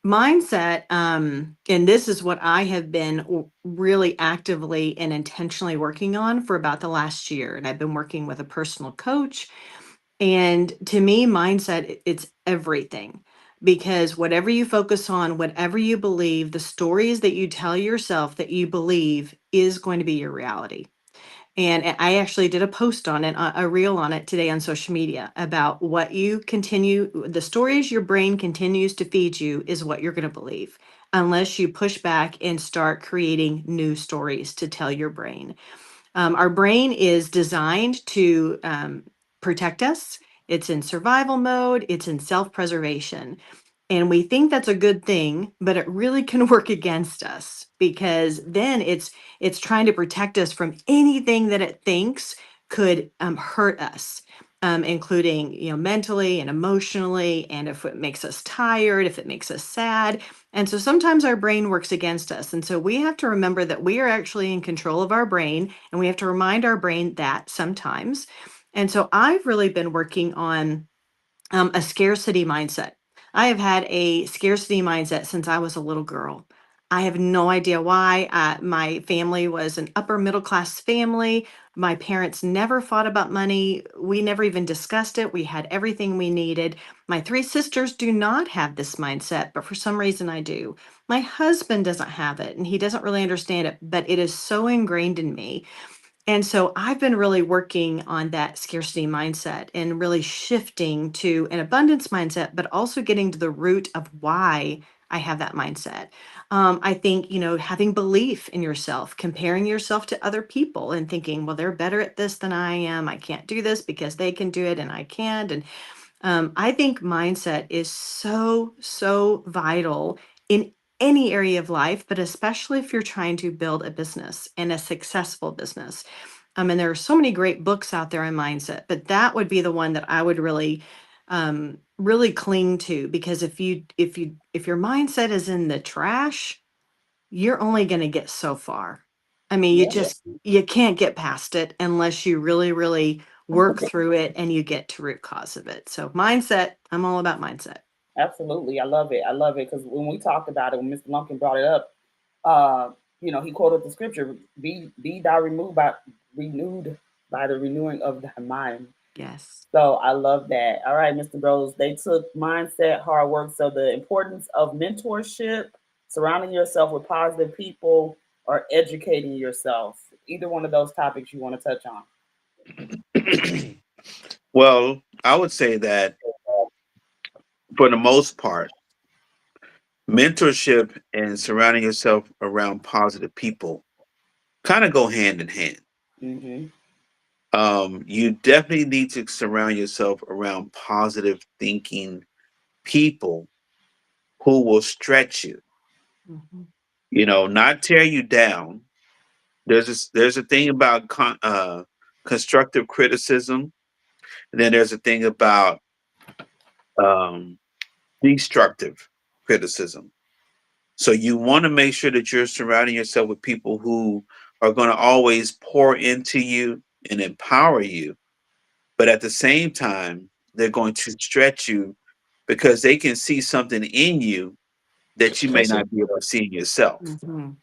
S3: Mindset, and this is what I have been really actively and intentionally working on for about the last year. And I've been working with a personal coach. And to me, mindset, it's everything. Because whatever you focus on, whatever you believe, the stories that you tell yourself that you believe is going to be your reality. And I actually did a post on it, a reel on it today on social media about the stories your brain continues to feed you is what you're going to believe, unless you push back and start creating new stories to tell your brain. Our brain is designed to protect us. It's in survival mode. It's in self-preservation. And we think that's a good thing, but it really can work against us, because then it's trying to protect us from anything that it thinks could hurt us, including mentally and emotionally, and if it makes us tired, if it makes us sad. And so sometimes our brain works against us. And so we have to remember that we are actually in control of our brain, and we have to remind our brain that sometimes. And so I've really been working on a scarcity mindset. I have had a scarcity mindset since I was a little girl. I have no idea why. My family was an upper middle class family. My parents never fought about money. We never even discussed it. We had everything we needed. My 3 sisters do not have this mindset, but for some reason I do. My husband doesn't have it, and he doesn't really understand it, but it is so ingrained in me. And so I've been really working on that scarcity mindset and really shifting to an abundance mindset, but also getting to the root of why I have that mindset. I think, having belief in yourself, comparing yourself to other people and thinking, well, they're better at this than I am. I can't do this because they can do it and I can't. And I think mindset is so, so vital in any area of life, but especially if you're trying to build a business and a successful business. And there are so many great books out there on mindset, but that would be the one that I would really cling to, because if your mindset is in the trash, you're only going to get so far. I mean,
S1: Yeah,
S3: you can't get past it unless you really work through it and you get to root cause of it. So mindset, I'm all about mindset.
S1: absolutely. I love it. I love it because when we talked about it, when Mr. Lumpkin brought it up, he quoted the scripture, be thou renewed by the renewing of thy mind.
S3: Yes.
S1: So I love that. All right, Mr. Rose, they took mindset, hard work. So the importance of mentorship, surrounding yourself with positive people, or educating yourself. Either one of those topics you want to touch on.
S2: Well, I would say that for the most part, mentorship and surrounding yourself around positive people kind of go hand in hand.
S1: Mm-hmm.
S2: You definitely need to surround yourself around positive thinking people who will stretch you,
S3: Mhm.
S2: not tear you down. There's a thing about constructive criticism, and then there's a thing about um, destructive criticism. So you want to make sure that you're surrounding yourself with people who are going to always pour into you and empower you, but at the same time, they're going to stretch you because they can see something in you that you may
S4: That's it.
S2: not be able to see in yourself.
S3: Mhm.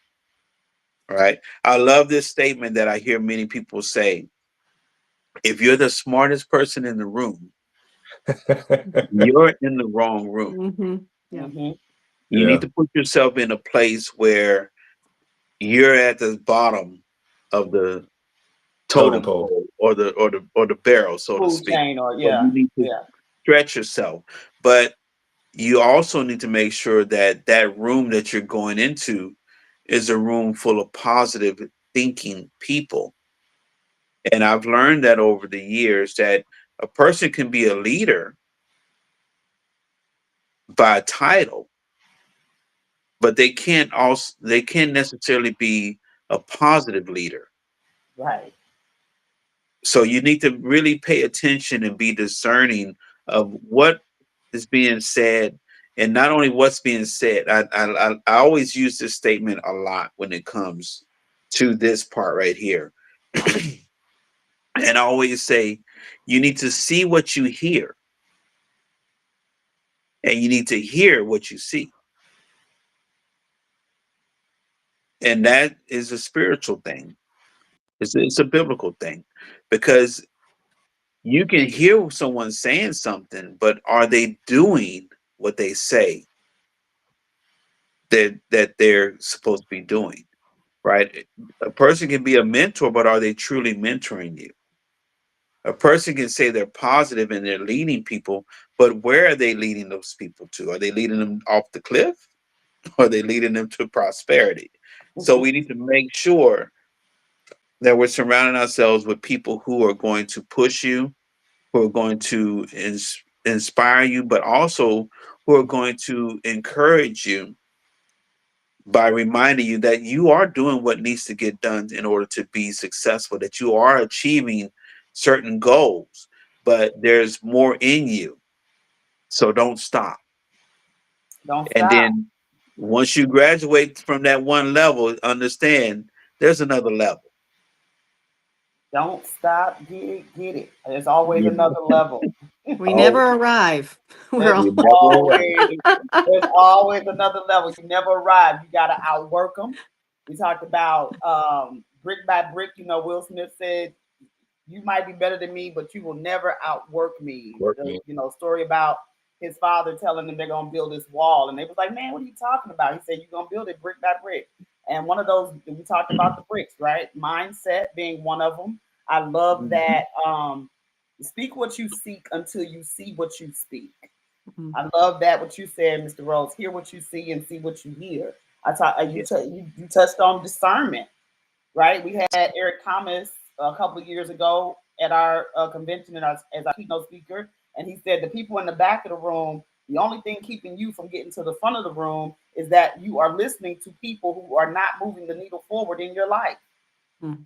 S2: Right? I love this statement that I hear many people say: if you're the smartest person in the room, you're in the wrong room.
S3: Mhm. Yeah.
S1: Mm-hmm.
S2: You need
S4: Yeah.
S2: to put yourself in a place where you're at the bottom of the
S4: Totem
S2: totem
S4: pole.
S2: pole, or the barrel, so to
S1: Food
S2: speak.
S1: chain, or
S2: So you
S1: yeah,
S2: need to
S1: yeah.
S2: stretch yourself, but you also need to make sure that that room that you're going into is a room full of positive thinking people. And I've learned that over the years that a person can be a leader by title, but they can't necessarily be a positive leader.
S1: Right.
S2: So you need to really pay attention and be discerning of what is being said, and not only what's being said. I always use this statement a lot when it comes to this part right here, and I always say you need to see what you hear, and you need to hear what you see, and that is a spiritual thing. It's a biblical thing, because you can hear someone saying something, but are they doing what they say that they're supposed to be doing? Right? A person can be a mentor, but are they truly mentoring you? A person can say they're positive and they're leading people, but where are they leading those people to? Are they leading them off the cliff? Or are they leading them to prosperity? So we need to make sure that we're surrounding ourselves with people who are going to push you, who are going to inspire you, but also who are going to encourage you by reminding you that you are doing what needs to get done in order to be successful, that you are achieving certain goals, but there's more in you. So don't stop.
S1: Don't
S2: And
S1: stop.
S2: then once you graduate from that one level, understand there's another level.
S1: Don't stop. Get it. Get it. There's always
S2: You,
S1: another level.
S3: We
S2: oh,
S3: never arrive. We're
S1: There's
S3: all
S2: you never arrive.
S1: always another level. You never arrive. You gotta outwork them. We talked about brick by brick. Will Smith said, "You might be better than me, but you will never outwork me."
S4: Work me.
S1: Story about his father telling them they're gonna build this wall, and they was like, "Man, what are you talking about?" He said, "You're gonna build it brick by brick." And one of those, we talked about the bricks, right? Mindset being one of them. I love
S2: Mhm.
S1: that. Speak what you seek until you see what you speak.
S3: Mhm.
S1: I love that what you said, Mr. Rose. Hear what you see and see what you hear. I talk,
S2: Yeah.
S1: you touched on discernment, right? We had Eric Thomas a couple of years ago at our convention as our keynote speaker, and he said the people in the back of the room, The only thing keeping you from getting to the front of the room is that you are listening to people who are not moving the needle forward in your life.
S3: Mm.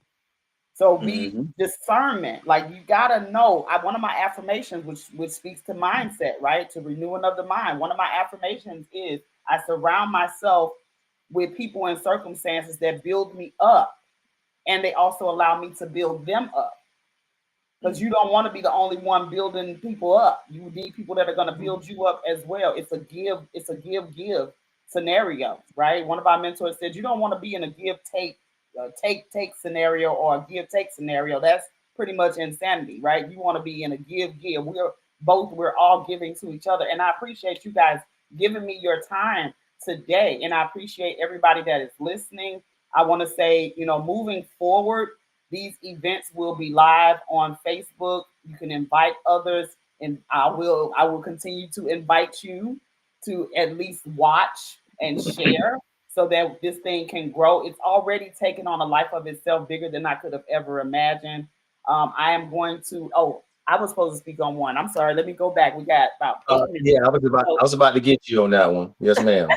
S1: So be discernment. Like you gotta know. One of my affirmations, which speaks to mindset, right? To renewing of the mind. One of my affirmations is I surround myself with people and circumstances that build me up, and they also allow me to build them up. Because you don't want to be the only one building people up. You need people that are going to build you up as well. It's a give scenario, right? One of our mentors said you don't want to be in a take scenario or a give take scenario. That's pretty much insanity, right? You want to be in a give. We're all giving to each other, and I appreciate you guys giving me your time today, and I appreciate everybody that is listening. I want to say, moving forward, these events will be live on Facebook. You can invite others, and I will continue to invite you to at least watch and share so that this thing can grow. It's already taken on a life of itself bigger than I could have ever imagined. I am going to. Oh, I was supposed to speak on one. I'm sorry. Let me go back. We got about 8 minutes.
S4: Yeah, I was about to get you on that one. Yes, ma'am.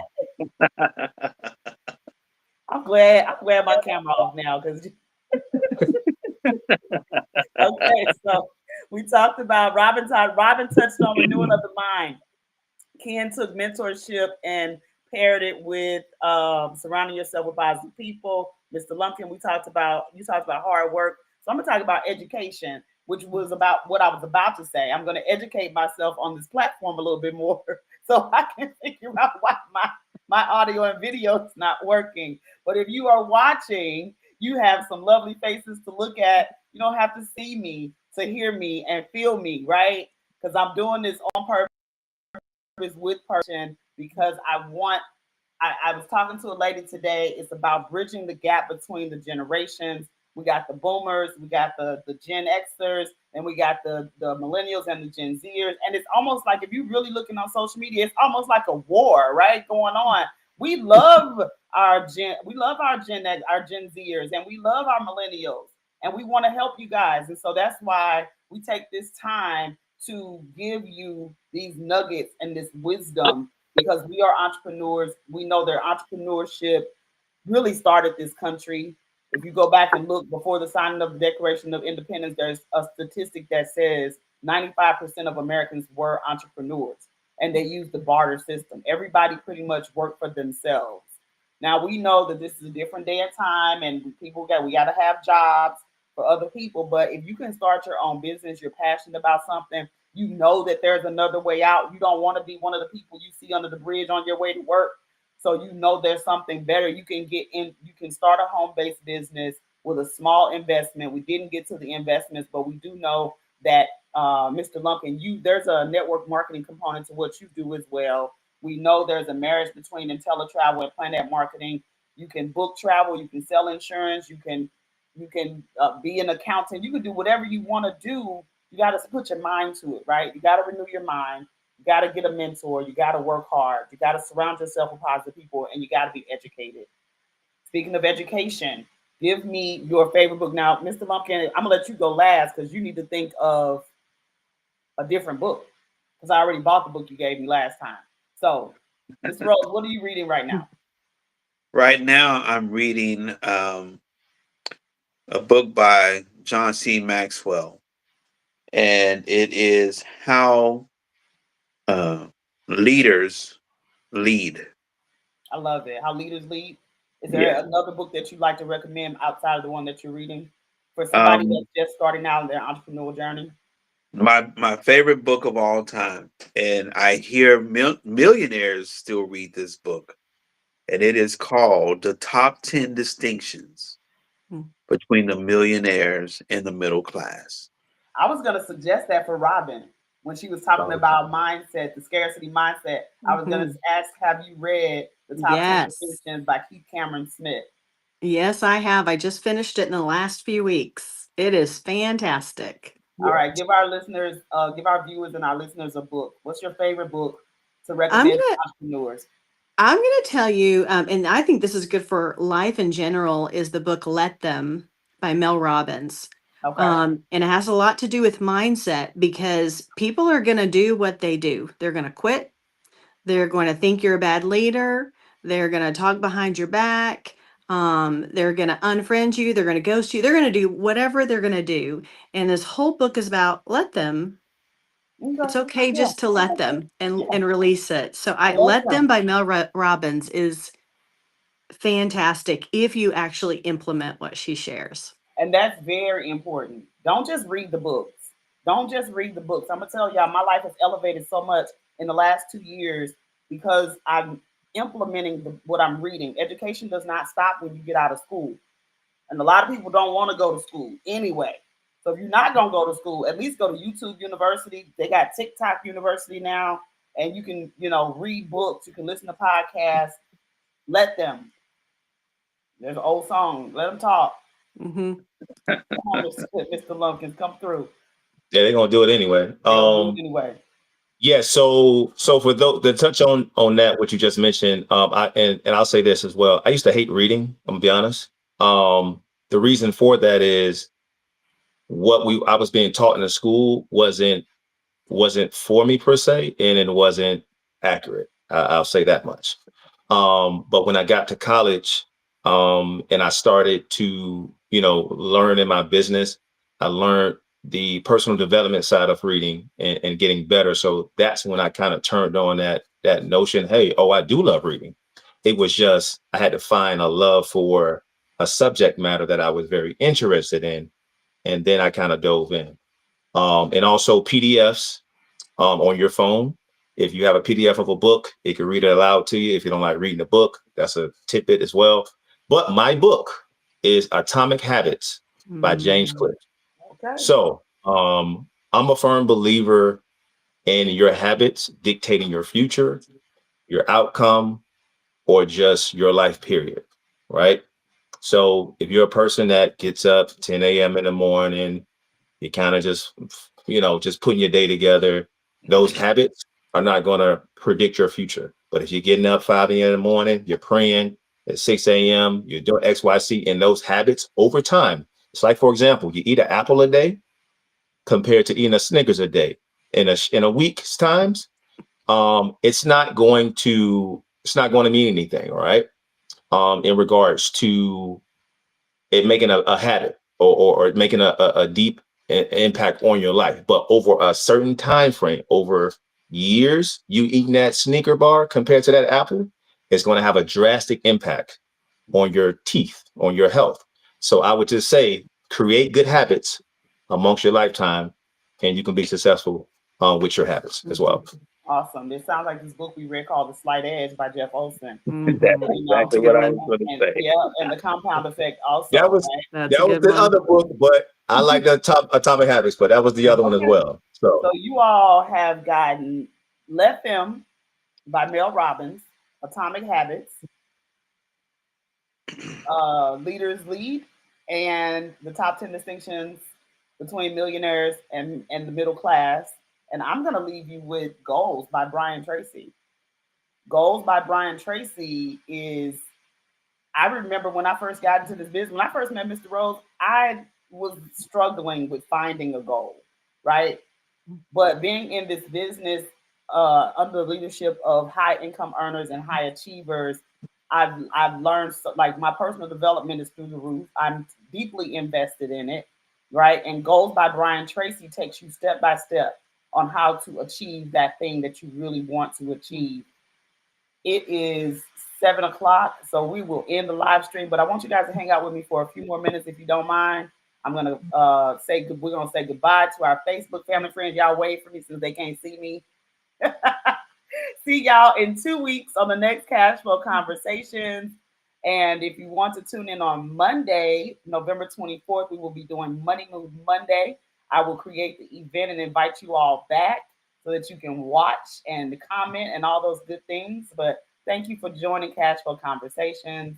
S1: I'm glad my camera off now because. Okay, so we talked about Robin touched on renewing of the mind. Ken took mentorship and paired it with surrounding yourself with positive people. Mr. Lumpkin, you talked about hard work. So I'm gonna talk about education, which was about what I was about to say. I'm gonna educate myself on this platform a little bit more so I can figure out why my audio and video is not working. But if you are watching, you have some lovely faces to look at. You don't have to see me to hear me and feel me, right? Because I'm doing this on purpose with person because I was talking to a lady today. It's about bridging the gap between the generations. We got the boomers, we got the Gen Xers, and we got the millennials and the Gen Zers. And it's almost like if you're really looking on social media, it's almost like a war, right? Going on. We love our Gen X, our Gen Zers, and we love our millennials, and we want to help you guys. And so that's why we take this time to give you these nuggets and this wisdom because we are entrepreneurs. We know their entrepreneurship really started this country. If you go back and look before the signing of the Declaration of Independence, there's a statistic that says 95% of Americans were entrepreneurs and they used the barter system. Everybody pretty much worked for themselves. Now we know that this is a different day and time, and we got to have jobs for other people. But if you can start your own business, you're passionate about something, you know that there's another way out. You don't want to be one of the people you see under the bridge on your way to work. So you know there's something better. You can start a home-based business with a small investment. We didn't get to the investments, but we do know that Mr. Lumpkin, there's a network marketing component to what you do as well. We know there's a marriage between IntelliTravel and Planet Marketing. You can book travel, you can sell insurance, you can be an accountant, you can do whatever you want to do. You got to put your mind to it, right? You got to renew your mind. You got to get a mentor. You got to work hard. You got to surround yourself with positive people, and you got to be educated. Speaking of education, give me your favorite book. Now, Mr. Lumpkin, I'm going to let you go last because you need to think of a different book because I already bought the book you gave me last time. So, Mr. Rose, what are you reading right now?
S2: Right now, I'm reading a book by John C. Maxwell, and it is How Leaders Lead.
S1: I love it. How Leaders Lead. Is there another book that you'd like to recommend outside of the one that you're reading for somebody that's just starting out in their entrepreneurial journey?
S2: My favorite book of all time, and I hear millionaires still read this book, and it is called The Top 10 Distinctions Between the Millionaires and the Middle Class.
S1: I was going to suggest that for Robin when she was talking about mindset, the scarcity mindset. I was going to ask, have you read The Top 10 Distinctions by Keith Cameron Smith?
S3: Yes, I have. I just finished it in the last few weeks. It is fantastic.
S1: All right, give our listeners, give our viewers and our listeners a book. What's your favorite book to recommend to entrepreneurs?
S3: I'm going to tell you, and I think this is good for life in general, is the book Let Them by Mel Robbins.
S1: Okay.
S3: And it has a lot to do with mindset because people are going to do what they do. They're going to quit. They're going to think you're a bad leader. They're going to talk behind your back. They're going to unfriend you. They're going to ghost you. They're going to do whatever they're going to do. And this whole book is about let them. It's okay
S1: Yeah.
S3: just to let them and
S1: Yeah.
S3: release it. So I
S1: Let
S3: Let
S1: them.
S3: Them by Mel Robbins is fantastic if you actually implement what she shares.
S1: And that's very important. Don't just read the books. Don't just read the books. I'm gonna tell y'all, my life has elevated so much in the last 2 years because I'm implementing what I'm reading. Education does not stop when you get out of school, and a lot of people don't want to go to school anyway. So if you're not gonna go to school, at least go to YouTube University. They got TikTok University now, and you can, read books. You can listen to podcasts. Let them. There's an old song. Let them talk.
S3: Mm-hmm.
S1: Come on, Mr. Lumpkins, come through.
S4: Yeah, they're gonna do it anyway.
S1: Anyway.
S4: Yeah, so for the touch on that what you just mentioned, and I'll say this as well. I used to hate reading, I'm gonna be honest. The reason for that is I was being taught in the school wasn't for me per se, and it wasn't accurate. I'll say that much. But when I got to college, and I started to, learn in my business, I learned the personal development side of reading and getting better. So that's when I kind of turned on that notion. Hey, oh, I do love reading. It was just I had to find a love for a subject matter that I was very interested in, and then I kind of dove in. And also PDFs on your phone. If you have a PDF of a book, it can read it aloud to you. If you don't like reading a book, that's a tidbit as well. But my book is Atomic Habits by James Clear.
S1: Okay.
S4: So I'm a firm believer in your habits dictating your future, your outcome, or just your life period, right? So if you're a person that gets up 10 a.m. in the morning, you kind of just putting your day together, those habits are not going to predict your future. But if you're getting up 5 a.m. in the morning, you're praying at 6 a.m., you're doing X, Y, C, and those habits over time. It's like, for example, you eat an apple a day compared to eating a Snickers a day. In a week's times, it's not going to mean anything, right? In regards to it making a habit or making a deep impact on your life. But over a certain time frame, over years, you eating that Snicker bar compared to that apple, it's going to have a drastic impact on your teeth, on your health. So I would just say create good habits amongst your lifetime, and you can be successful with your habits as well.
S1: Awesome. It sounds like this book we read called The Slight Edge by Jeff Olson.
S3: Mhm.
S4: That's exactly what I was going to say.
S1: And the compound effect also.
S4: That was
S1: right?
S3: That's a good
S4: the
S3: one.
S4: other book, but I like the Atomic Habits, but that was the other one as well. So
S1: So you all have gotten Let Them by Mel Robbins, Atomic Habits, Leaders Lead, and the top 10 distinctions between millionaires and the middle class. And I'm going to leave you with Goals by Brian Tracy. Goals by Brian Tracy is, I remember when I first got into this business, when I first met Mr. Rose, I was struggling with finding a goal, right? But being in this business under the leadership of high income earners and high achievers, I've learned like my personal development is through the roof. I'm deeply invested in it, right? And Goals by Brian Tracy takes you step by step on how to achieve that thing that you really want to achieve. It is 7 o'clock, so we will end the live stream. But I want you guys to hang out with me for a few more minutes, if you don't mind. I'm gonna we're gonna say goodbye to our Facebook family friends. Y'all wait for me since they can't see me. See y'all in 2 weeks on the next Cash Flow Conversations. And if you want to tune in on Monday, November 24th, we will be doing Money Move Monday. I will create the event and invite you all back so that you can watch and comment and all those good things. But thank you for joining Cash Flow Conversations.